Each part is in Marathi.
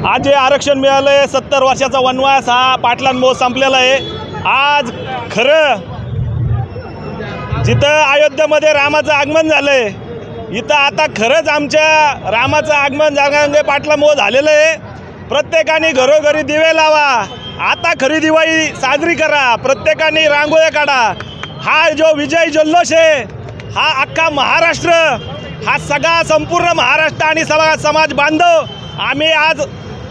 आज जे आरक्षण मिळालं आहे 70 वर्षाचा वनवास हा पाटलांमुळे संपलेला आहे। आज खरं जिथं अयोध्येमध्ये रामाचं आगमन झालंय इथं आता खरंच आमच्या रामाचं आगमन जरांगे पाटलांमुळे झालेलं आहे। प्रत्येकाने घरोघरी दिवे लावा, आता खरी दिवाळी साजरी करा, प्रत्येकाने रांगोळ्या काढा। हा जो विजय जल्लोष आहे हा अख्खा महाराष्ट्र, हा सगळा संपूर्ण महाराष्ट्र आणि सगळा समाज बांधव आम्ही आज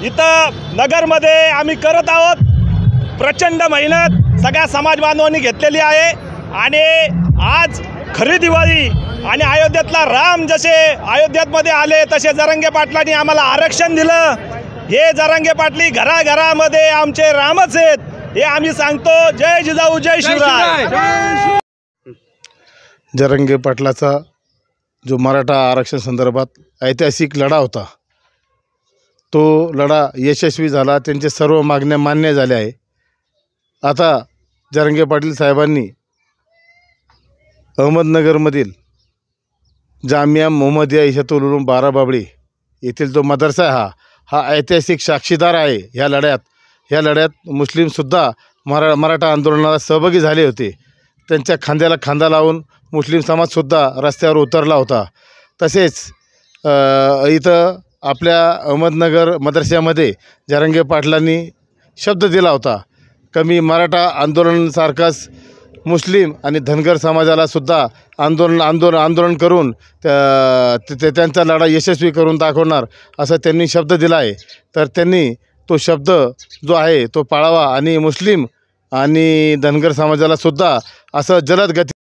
इथं नगरमध्ये आम्ही करत आहोत। प्रचंड मेहनत सगळ्या समाज बांधवांनी घेतलेली आहे आणि आज खरी दिवाळी आणि अयोध्येतला राम जसे अयोध्येमध्ये आले तसे जरांगे पाटलांनी आम्हाला आरक्षण दिलं। हे जरांगे पाटली घराघरामध्ये आमचे रामच आहेत हे आम्ही सांगतो। जय जिजाऊ जय शिवराय। जरांगे पाटलाचा जो मराठा आरक्षण संदर्भात ऐतिहासिक लढा होता तो लढा यशस्वी झाला, त्यांचे सर्व मागण्या मान्य झाल्या आहे। आता जरांगे पाटील साहेबांनी अहमदनगरमधील जामिया मोहम्मदिया इशातुल उलूम बाराबाबळी येथील जो मदरसा आहे हा ऐतिहासिक साक्षीदार आहे ह्या लढ्यात। ह्या लढ्यात मुस्लिमसुद्धा मराठा आंदोलनाला सहभागी झाले होते। त्यांच्या खांद्याला खांदा लावून मुस्लिम समाजसुद्धा रस्त्यावर उतरला होता। तसेच इथं आपल्या अहमदनगर मदरशामध्ये जरांगे पाटलांनी शब्द दिला होता कमी मराठा आंदोलनासारखाच मुस्लिम आणि धनगर समाजालासुद्धा आंदोलन करून त्यांचा लढा यशस्वी करून दाखवणार असं त्यांनी शब्द दिला आहे। तर त्यांनी तो शब्द जो आहे तो पाळावा आणि मुस्लिम आणि धनगर समाजालासुद्धा असं जलद गती